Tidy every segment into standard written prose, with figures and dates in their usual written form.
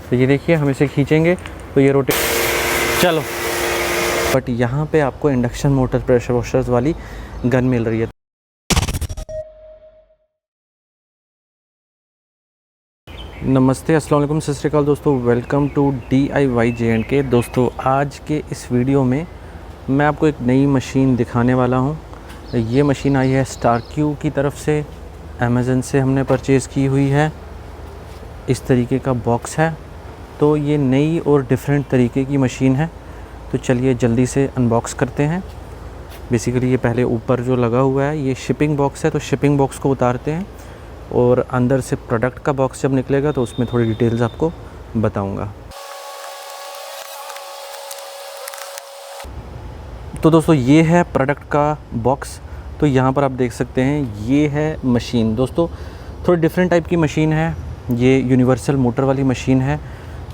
तो ये देखिए हम इसे खींचेंगे तो ये रोटेट, चलो। बट यहाँ पे आपको इंडक्शन मोटर प्रेशर वॉशर्स वाली गन मिल रही है। नमस्ते, अस्सलाम वालेकुम, सत श्री अकाल दोस्तों, वेलकम टू DIY J&K। दोस्तों आज के इस वीडियो में मैं आपको एक नई मशीन दिखाने वाला हूँ। ये मशीन आई है स्टारक्यू की तरफ से, अमेज़न से हमने परचेज़ की हुई है। इस तरीके का बॉक्स है, तो ये नई और डिफरेंट तरीके की मशीन है। तो चलिए जल्दी से अनबॉक्स करते हैं। बेसिकली ये पहले ऊपर जो लगा हुआ है ये शिपिंग बॉक्स है, तो शिपिंग बॉक्स को उतारते हैं और अंदर से प्रोडक्ट का बॉक्स जब निकलेगा तो उसमें थोड़ी डिटेल्स आपको बताऊंगा। तो दोस्तों ये है प्रोडक्ट का बॉक्स। तो यहाँ पर आप देख सकते हैं ये है मशीन। दोस्तों थोड़ी डिफरेंट टाइप की मशीन है। ये यूनिवर्सल मोटर वाली मशीन है,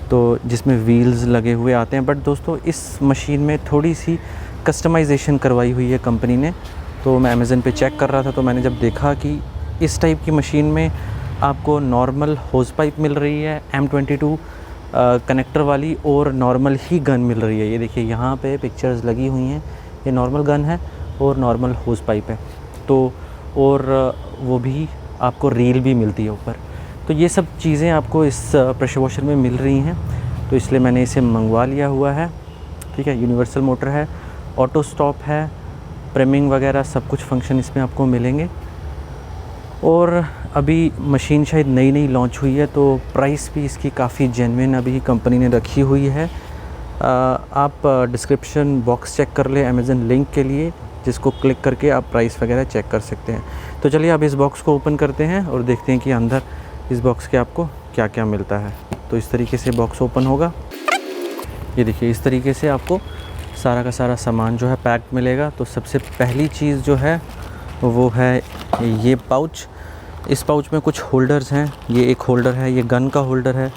तो जिसमें व्हील्स लगे हुए आते हैं। बट दोस्तों इस मशीन में थोड़ी सी कस्टमाइजेशन करवाई हुई है कंपनी ने। तो मैं अमेज़न पे चेक कर रहा था, तो मैंने जब देखा कि इस टाइप की मशीन में आपको नॉर्मल होज़ पाइप मिल रही है M22 कनेक्टर वाली, और नॉर्मल ही गन मिल रही है। ये देखिए यहाँ पे पिक्चर्स लगी हुई हैं, ये नॉर्मल गन है और नॉर्मल होज़ पाइप है। तो और वो भी आपको रील भी मिलती है ऊपर। तो ये सब चीज़ें आपको इस प्रेशर वॉशर में मिल रही हैं, तो इसलिए मैंने इसे मंगवा लिया हुआ है। ठीक है, यूनिवर्सल मोटर है, ऑटो स्टॉप है, प्रेमिंग वगैरह सब कुछ फंक्शन इसमें आपको मिलेंगे। और अभी मशीन शायद नई नई लॉन्च हुई है, तो प्राइस भी इसकी काफ़ी जेन्युइन अभी कंपनी ने रखी हुई है। आप डिस्क्रिप्शन बॉक्स चेक कर ले अमेज़न लिंक के लिए, जिसको क्लिक करके आप प्राइस वगैरह चेक कर सकते हैं। तो चलिए अब इस बॉक्स को ओपन करते हैं और देखते हैं कि अंदर इस बॉक्स के आपको क्या क्या मिलता है। तो इस तरीके से बॉक्स ओपन होगा। ये देखिए इस तरीके से आपको सारा का सारा सामान जो है पैक्ड मिलेगा। तो सबसे पहली चीज़ जो है वो है ये पाउच। इस पाउच में कुछ होल्डर्स हैं। ये एक होल्डर है, ये गन का होल्डर है,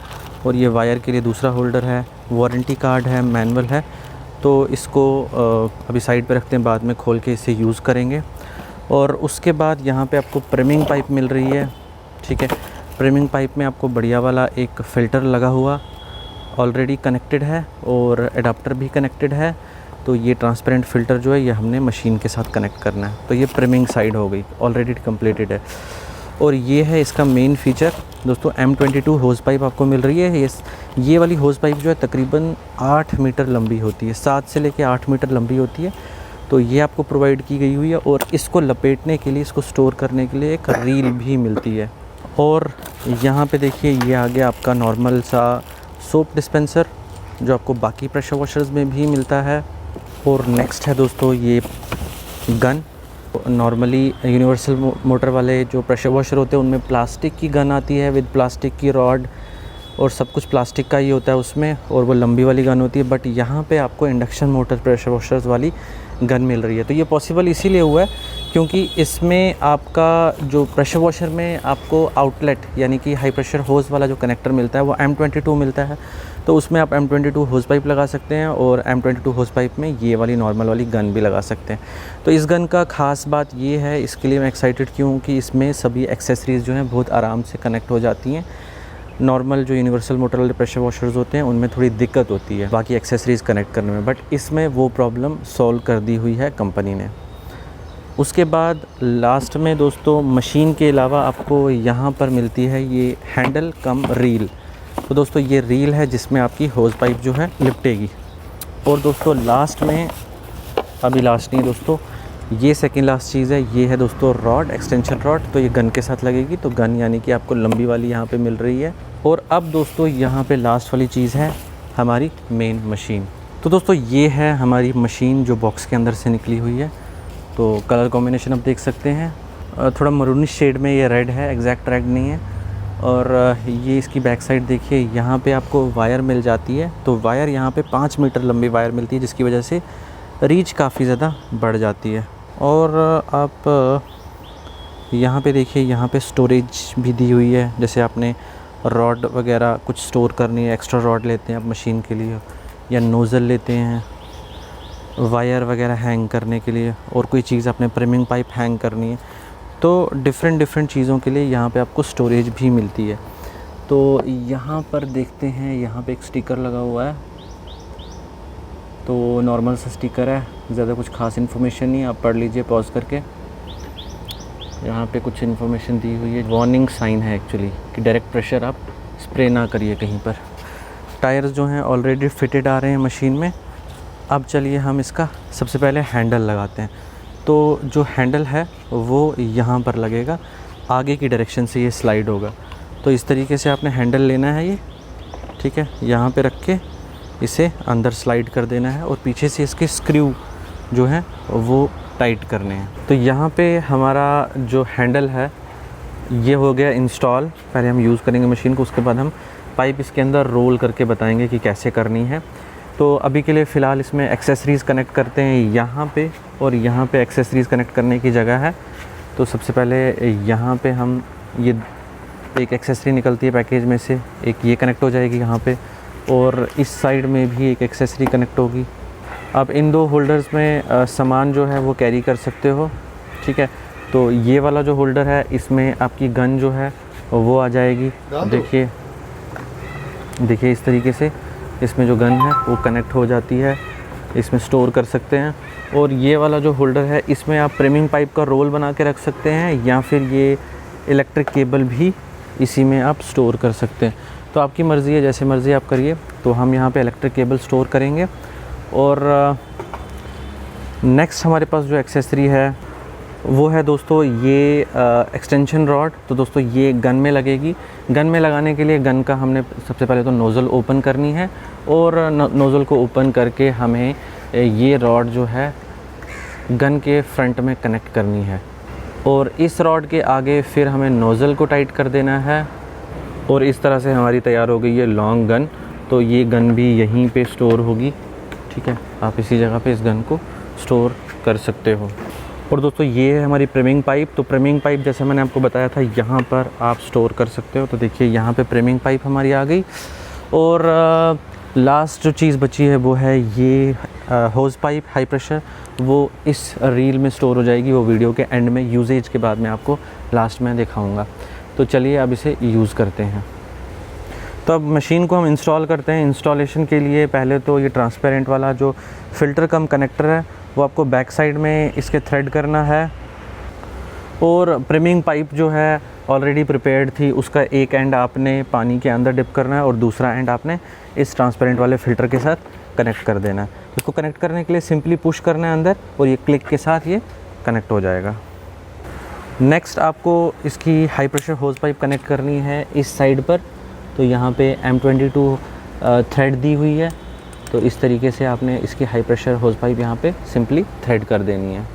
और ये वायर के लिए दूसरा होल्डर है, वारंटी कार्ड है, मैनुअल है। तो इसको अभी साइड पे रखते हैं, बाद में खोल के इसे यूज़ करेंगे। और उसके बाद यहाँ पे आपको प्रेमिंग पाइप मिल रही है। ठीक है, प्रेमिंग पाइप में आपको बढ़िया वाला एक फ़िल्टर लगा हुआ ऑलरेडी कनेक्टेड है, और एडाप्टर भी कनेक्टेड है। तो ये ट्रांसपेरेंट फ़िल्टर जो है ये हमने मशीन के साथ कनेक्ट करना है। तो ये प्रेमिंग साइड हो गई, ऑलरेडी कंप्लीटेड है। और ये है इसका मेन फ़ीचर दोस्तों, M22 होज़ पाइप आपको मिल रही है। ये वाली होज़ पाइप जो है तकरीबन 8 मीटर लंबी होती है, 7 से लेकर 8 मीटर लंबी होती है। तो ये आपको प्रोवाइड की गई हुई है, और इसको लपेटने के लिए, इसको स्टोर करने के लिए एक रील भी मिलती है। और यहाँ पे देखिए ये आ गया आपका नॉर्मल सा सोप डिस्पेंसर, जो आपको बाकी प्रेशर वॉशर्स में भी मिलता है। और नेक्स्ट है दोस्तों ये गन। नॉर्मली यूनिवर्सल मोटर वाले जो प्रेशर वॉशर होते हैं उनमें प्लास्टिक की गन आती है विद प्लास्टिक की रॉड, और सब कुछ प्लास्टिक का ही होता है उसमें, और वो लंबी वाली गन होती है। बट यहाँ पे आपको इंडक्शन मोटर प्रेशर वॉशर्स वाली गन मिल रही है। तो ये पॉसिबल इसीलिए हुआ है क्योंकि इसमें आपका जो प्रेशर वॉशर में आपको आउटलेट यानी कि हाई प्रेशर होज़ वाला जो कनेक्टर मिलता है वो M22 मिलता है। तो उसमें आप M22 होज़ पाइप लगा सकते हैं, और M22 होज़ पाइप में ये वाली नॉर्मल वाली गन भी लगा सकते हैं। तो इस गन का ख़ास बात ये है, इसके लिए मैं एक्साइटेड क्यों हूँ कि इसमें सभी एक्सेसरीज़ जो हैं बहुत आराम से कनेक्ट हो जाती हैं। नॉर्मल जो यूनिवर्सल मोटर वाले प्रेशर वॉशर्स होते हैं उनमें थोड़ी दिक्कत होती है बाकी एक्सेसरीज़ कनेक्ट करने में, बट इसमें वो प्रॉब्लम सॉल्व कर दी हुई है कंपनी ने। उसके बाद लास्ट में दोस्तों मशीन के अलावा आपको यहाँ पर मिलती है ये हैंडल कम रील। तो दोस्तों ये रील है जिसमें आपकी होज़ पाइप जो है लिपटेगी। और दोस्तों लास्ट में, अभी लास्ट नहीं दोस्तों, ये सेकंड लास्ट चीज़ है, ये है दोस्तों रॉड, एक्सटेंशन रॉड। तो ये गन के साथ लगेगी, तो गन यानी कि आपको लंबी वाली यहाँ पे मिल रही है। और अब दोस्तों यहाँ पे लास्ट वाली चीज़ है हमारी मेन मशीन। तो दोस्तों ये है हमारी मशीन जो बॉक्स के अंदर से निकली हुई है। तो कलर कॉम्बिनेशन आप देख सकते हैं, थोड़ा मरूनिश शेड में ये रेड है, एग्जैक्ट रेड नहीं है। और ये इसकी बैक साइड देखिए, यहाँ पे आपको वायर मिल जाती है। तो वायर यहाँ पे 5 मीटर लंबी वायर मिलती है, जिसकी वजह से रीच काफ़ी ज़्यादा बढ़ जाती है। और आप यहाँ पे देखिए, यहाँ पे स्टोरेज भी दी हुई है। जैसे आपने रॉड वगैरह कुछ स्टोर करनी है, एक्स्ट्रा रॉड लेते हैं आप मशीन के लिए, या नोज़ल लेते हैं वायर वगैरह हैंग करने के लिए, और कोई चीज़ आपने प्रेमिंग पाइप हैंग करनी है, तो डिफरेंट चीज़ों के लिए यहाँ पे आपको स्टोरेज भी मिलती है। तो यहाँ पर देखते हैं, यहाँ पे एक स्टिकर लगा हुआ है, तो नॉर्मल सा स्टिकर है, ज़्यादा कुछ खास इन्फॉर्मेशन नहीं, आप पढ़ लीजिए पॉज करके। यहाँ पे कुछ इन्फॉर्मेशन दी हुई है, वार्निंग साइन है एक्चुअली कि डायरेक्ट प्रेशर आप स्प्रे ना करिए कहीं पर। टायर्स जो हैं ऑलरेडी फिटेड आ रहे हैं मशीन में। अब चलिए हम इसका सबसे पहले हैंडल लगाते हैं। तो जो हैंडल है वो यहाँ पर लगेगा, आगे की डायरेक्शन से ये स्लाइड होगा। तो इस तरीके से आपने हैंडल लेना है ये, ठीक है, यहाँ पे रख के इसे अंदर स्लाइड कर देना है और पीछे से इसके स्क्रू जो हैं वो टाइट करने हैं। तो यहाँ पे हमारा जो हैंडल है ये हो गया इंस्टॉल। पहले हम यूज़ करेंगे मशीन को, उसके बाद हम पाइप इसके अंदर रोल करके बताएंगे कि कैसे करनी है। तो अभी के लिए फ़िलहाल इसमें एक्सेसरीज़ कनेक्ट करते हैं यहाँ पे, और यहाँ पे एक्सेसरीज़ कनेक्ट करने की जगह है। तो सबसे पहले यहाँ पे हम ये एक एक्सेसरी निकलती है पैकेज में से, एक ये कनेक्ट हो जाएगी यहाँ पे, और इस साइड में भी एक एक्सेसरी कनेक्ट होगी। आप इन दो होल्डर्स में सामान जो है वो कैरी कर सकते हो, ठीक है। तो ये वाला जो होल्डर है इसमें आपकी गन जो है वो आ जाएगी। देखिए देखिए इस तरीके से इसमें जो गन है वो कनेक्ट हो जाती है, इसमें स्टोर कर सकते हैं। और ये वाला जो होल्डर है इसमें आप प्रेमिंग पाइप का रोल बना के रख सकते हैं, या फिर ये इलेक्ट्रिक केबल भी इसी में आप स्टोर कर सकते हैं। तो आपकी मर्ज़ी है, जैसे मर्ज़ी आप करिए। तो हम यहाँ पे इलेक्ट्रिक केबल स्टोर करेंगे। और नेक्स्ट हमारे पास जो एक्सेसरी है वो है दोस्तों ये एक्सटेंशन रॉड। तो दोस्तों ये गन में लगेगी। गन में लगाने के लिए गन का हमने सबसे पहले तो नोज़ल ओपन करनी है, और नोज़ल को ओपन करके हमें ये रॉड जो है गन के फ्रंट में कनेक्ट करनी है, और इस रॉड के आगे फिर हमें नोज़ल को टाइट कर देना है। और इस तरह से हमारी तैयार हो गई है लॉन्ग गन। तो ये गन भी यहीं पे स्टोर होगी, ठीक है, आप इसी जगह पे इस गन को स्टोर कर सकते हो। और दोस्तों ये है हमारी प्रेमिंग पाइप। तो प्रेमिंग पाइप जैसे मैंने आपको बताया था यहाँ पर आप स्टोर कर सकते हो। तो देखिए यहाँ पे प्रेमिंग पाइप हमारी आ गई। और लास्ट जो चीज़ बची है वो है ये होज़ पाइप हाई प्रेशर, वो इस रील में स्टोर हो जाएगी। वो वीडियो के एंड में यूजेज के बाद मैं आपको लास्ट में दिखाऊँगा। तो चलिए अब इसे यूज़ करते हैं। तो अब मशीन को हम इंस्टॉल करते हैं। इंस्टॉलेशन के लिए पहले तो ये ट्रांसपेरेंट वाला जो फ़िल्टर कम कनेक्टर है वो आपको बैक साइड में इसके थ्रेड करना है। और प्रेमिंग पाइप जो है ऑलरेडी प्रिपेयर्ड थी, उसका एक एंड आपने पानी के अंदर डिप करना है और दूसरा एंड आपने इस ट्रांसपेरेंट वाले फ़िल्टर के साथ कनेक्ट कर देना है। तो इसको कनेक्ट करने के लिए सिंपली पुश करना है अंदर, और ये क्लिक के साथ ये कनेक्ट हो जाएगा। नेक्स्ट आपको इसकी high pressure hose pipe connect करनी है इस साइड पर। तो यहाँ पे M22 थ्रेड दी हुई है। तो इस तरीके से आपने इसकी हाई प्रेशर होज़ पाइप यहाँ पे सिंपली थ्रेड कर देनी है।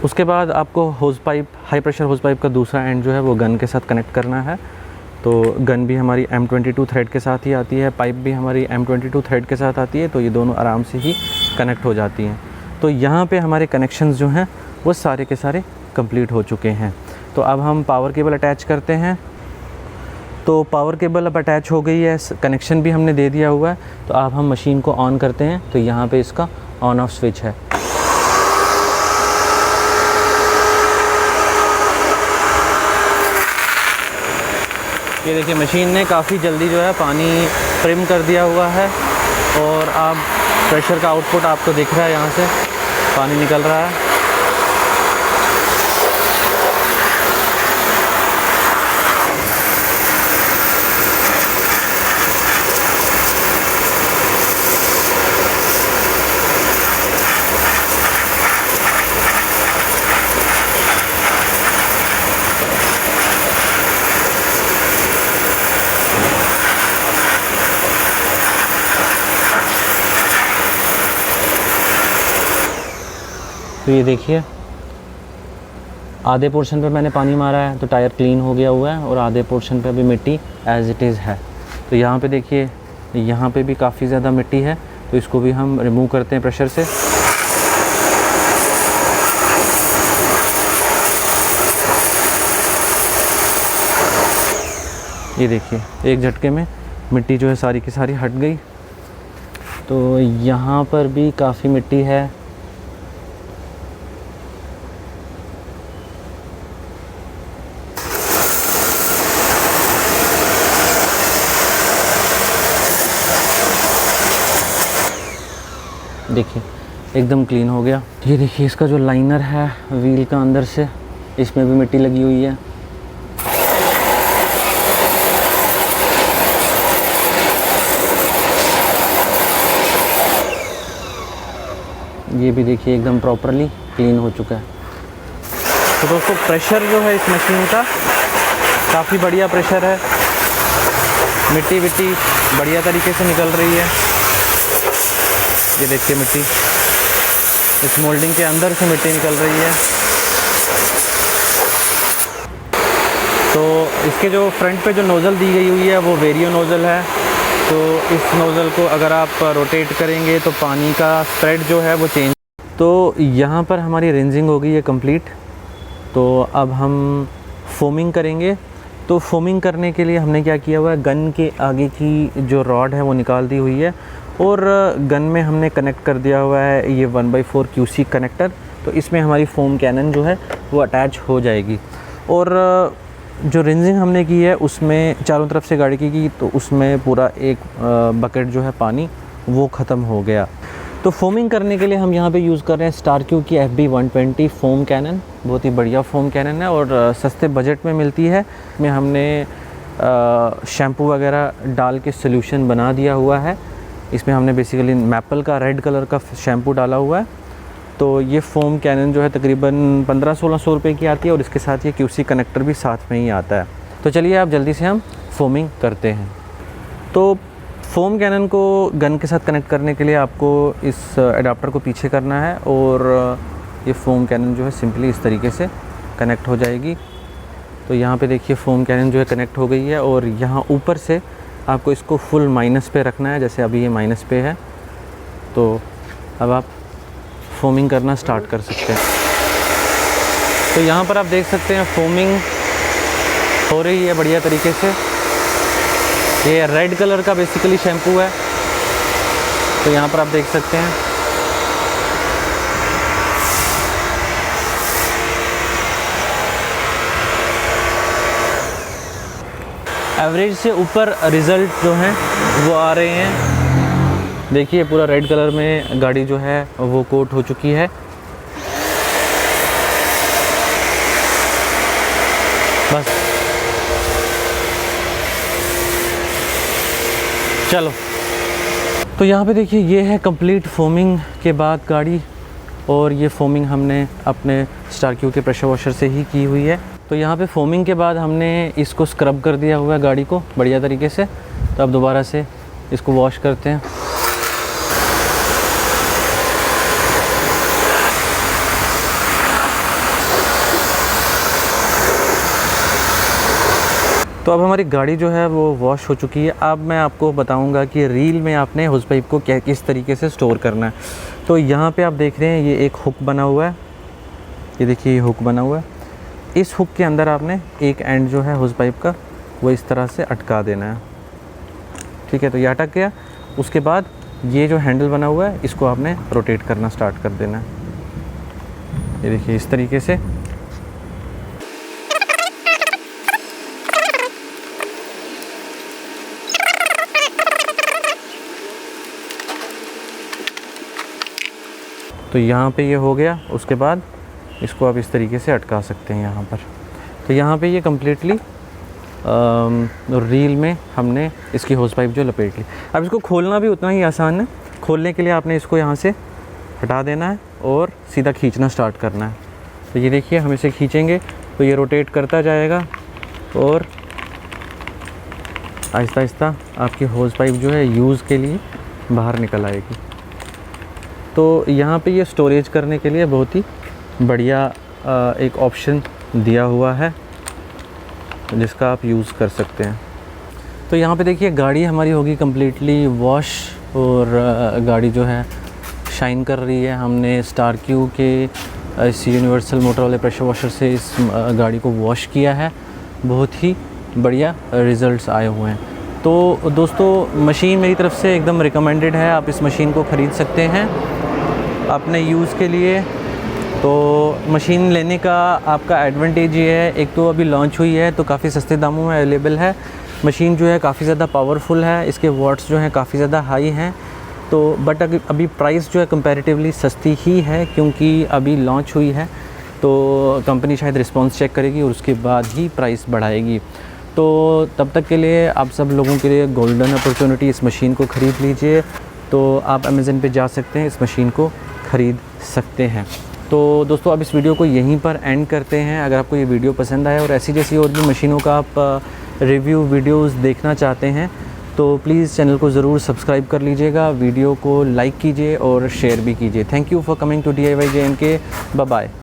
उसके बाद आपको hose pipe, high pressure hose pipe का दूसरा एंड जो है वो गन के साथ कनेक्ट करना है। तो गन भी हमारी M22 थ्रेड के साथ ही आती है, पाइप भी हमारी M22 थ्रेड के साथ आती है। तो ये दोनों आराम से ही कनेक्ट हो जाती हैं। तो यहाँ पे हमारे कनेक्शंस जो हैं वो सारे के सारे कंप्लीट हो चुके हैं। तो अब हम पावर केबल अटैच करते हैं। तो पावर केबल अब अटैच हो गई है, कनेक्शन भी हमने दे दिया हुआ है। तो अब हम मशीन को ऑन करते हैं। तो यहाँ पे इसका ऑन ऑफ स्विच है। ये देखिए मशीन ने काफ़ी जल्दी जो है पानी प्रिम कर दिया हुआ है, और अब प्रेशर का आउटपुट आपको दिख रहा है, यहाँ से पानी निकल रहा है। तो ये देखिए आधे पोर्शन पे मैंने पानी मारा है तो टायर क्लीन हो गया हुआ है, और आधे पोर्शन पे अभी मिट्टी एज़ इट इज़ है। तो यहाँ पे देखिए यहाँ पे भी काफ़ी ज़्यादा मिट्टी है। तो इसको भी हम रिमूव करते हैं प्रेशर से। ये देखिए एक झटके में मिट्टी जो है सारी की सारी हट गई। तो यहाँ पर भी काफ़ी मिट्टी है। देखिए एकदम क्लीन हो गया। ये देखिए इसका जो लाइनर है व्हील का अंदर से, इसमें भी मिट्टी लगी हुई है। ये भी देखिए एकदम प्रॉपरली क्लीन हो चुका है। तो दोस्तों प्रेशर जो है इस मशीन का काफ़ी बढ़िया प्रेशर है, मिट्टी विट्टी बढ़िया तरीके से निकल रही है। ये देखिए मिट्टी इस मोल्डिंग के अंदर से मिट्टी निकल रही है। तो इसके जो फ्रंट पे जो नोज़ल दी गई हुई है वो वेरियो नोज़ल है। तो इस नोज़ल को अगर आप रोटेट करेंगे तो पानी का स्प्रेड जो है वो चेंज। तो यहाँ पर हमारी रिंजिंग हो गई है कंप्लीट। तो अब हम फोमिंग करेंगे। तो फोमिंग करने के लिए हमने क्या किया हुआ है, गन के आगे की जो रॉड है वो निकाल दी हुई है और गन में हमने कनेक्ट कर दिया हुआ है ये 1/4 QC कनेक्टर। तो इसमें हमारी फोम कैनन जो है वो अटैच हो जाएगी। और जो रिंजिंग हमने की है उसमें चारों तरफ से गाड़ी की तो उसमें पूरा एक बकेट जो है पानी वो ख़त्म हो गया। तो फोमिंग करने के लिए हम यहाँ पे यूज़ कर रहे हैं स्टारक्यू की FB120 फोम कैनन। बहुत ही बढ़िया फोम कैनन है और सस्ते बजट में मिलती है। इसमें हमने शैम्पू वगैरह डाल के सोल्यूशन बना दिया हुआ है। इसमें हमने बेसिकली मैपल का रेड कलर का शैम्पू डाला हुआ है। तो ये फ़ोम कैनन जो है तकरीबन 1500-1600 रुपये की आती है और इसके साथ ये QC कनेक्टर भी साथ में ही आता है। तो चलिए आप जल्दी से हम फोमिंग करते हैं। तो फ़ोम कैनन को गन के साथ कनेक्ट करने के लिए आपको इस एडाप्टर को पीछे करना है और ये फ़ोम कैनन जो है सिंपली इस तरीके से कनेक्ट हो जाएगी। तो यहाँ पे देखिए फ़ोम कैनन जो है कनेक्ट हो गई है और यहाँ ऊपर से आपको इसको फुल माइनस पे रखना है। जैसे अभी ये माइनस पे है तो अब आप फोमिंग करना स्टार्ट कर सकते हैं। तो यहाँ पर आप देख सकते हैं फोमिंग हो रही है बढ़िया तरीके से। ये रेड कलर का बेसिकली शैम्पू है। तो यहाँ पर आप देख सकते हैं एवरेज से ऊपर रिज़ल्ट जो हैं वो आ रहे हैं। देखिए पूरा रेड कलर में गाड़ी जो है वो कोट हो चुकी है। बस चलो। तो यहाँ पे देखिए ये है कंप्लीट फोमिंग के बाद गाड़ी और ये फोमिंग हमने अपने स्टारक्यू के प्रेशर वॉशर से ही की हुई है। तो यहाँ पे फोमिंग के बाद हमने इसको स्क्रब कर दिया हुआ है गाड़ी को बढ़िया तरीके से। तो अब दोबारा से इसको वॉश करते हैं। तो अब हमारी गाड़ी जो है वो वॉश हो चुकी है। अब मैं आपको बताऊंगा कि रील में आपने होस पाइप को किस तरीके से स्टोर करना है। तो यहाँ पे आप देख रहे हैं ये एक हुक बना हुआ है। ये देखिए ये हुक बना हुआ है। इस हुक के अंदर आपने एक एंड जो है होस पाइप का वो इस तरह से अटका देना है। ठीक है, तो ये अटक गया। उसके बाद ये जो हैंडल बना हुआ है इसको आपने रोटेट करना स्टार्ट कर देना है। ये देखिए इस तरीके से। तो यहाँ पे ये हो गया। उसके बाद इसको आप इस तरीके से अटका सकते हैं यहाँ पर। तो यहाँ पे ये कम्प्लीटली रील में हमने इसकी होस पाइप जो लपेट ली। अब इसको खोलना भी उतना ही आसान है। खोलने के लिए आपने इसको यहाँ से हटा देना है और सीधा खींचना स्टार्ट करना है। तो ये देखिए हम इसे खींचेंगे तो ये रोटेट करता जाएगा और आहिस्ता आहिस्ता आपकी होस पाइप जो है यूज़ के लिए बाहर निकल आएगी। तो यहाँ पे ये स्टोरेज करने के लिए बहुत ही बढ़िया एक ऑप्शन दिया हुआ है जिसका आप यूज़ कर सकते हैं। तो यहाँ पे देखिए गाड़ी हमारी होगी कम्प्लीटली वॉश और गाड़ी जो है शाइन कर रही है। हमने स्टारक्यू के इस यूनिवर्सल मोटर वाले प्रेशर वॉशर से इस गाड़ी को वॉश किया है। बहुत ही बढ़िया रिज़ल्ट्स आए हुए हैं। तो दोस्तों मशीन मेरी तरफ से एकदम रिकमेंडेड है। आप इस मशीन को ख़रीद सकते हैं अपने यूज़ के लिए। तो मशीन लेने का आपका एडवांटेज ये है, एक तो अभी लॉन्च हुई है तो काफ़ी सस्ते दामों में अवेलेबल है। मशीन जो है काफ़ी ज़्यादा पावरफुल है, इसके वॉट्स जो हैं काफ़ी ज़्यादा हाई हैं तो बट अभी प्राइस जो है कंपैरेटिवली सस्ती ही है, क्योंकि अभी लॉन्च हुई है, तो कंपनी शायद रिस्पांस चेक करेगी और उसके बाद ही प्राइस बढ़ाएगी। तो तब तक के लिए आप सब लोगों के लिए गोल्डन अपॉर्चुनिटी, इस मशीन को ख़रीद लीजिए। तो आप अमेज़न पे जा सकते हैं, इस मशीन को ख़रीद सकते हैं। तो दोस्तों अब इस वीडियो को यहीं पर एंड करते हैं। अगर आपको ये वीडियो पसंद आया और ऐसी जैसी और भी मशीनों का आप रिव्यू वीडियोस देखना चाहते हैं तो प्लीज़ चैनल को ज़रूर सब्सक्राइब कर लीजिएगा, वीडियो को लाइक कीजिए और शेयर भी कीजिए। Thank you for coming to DIY JNK। Bye bye.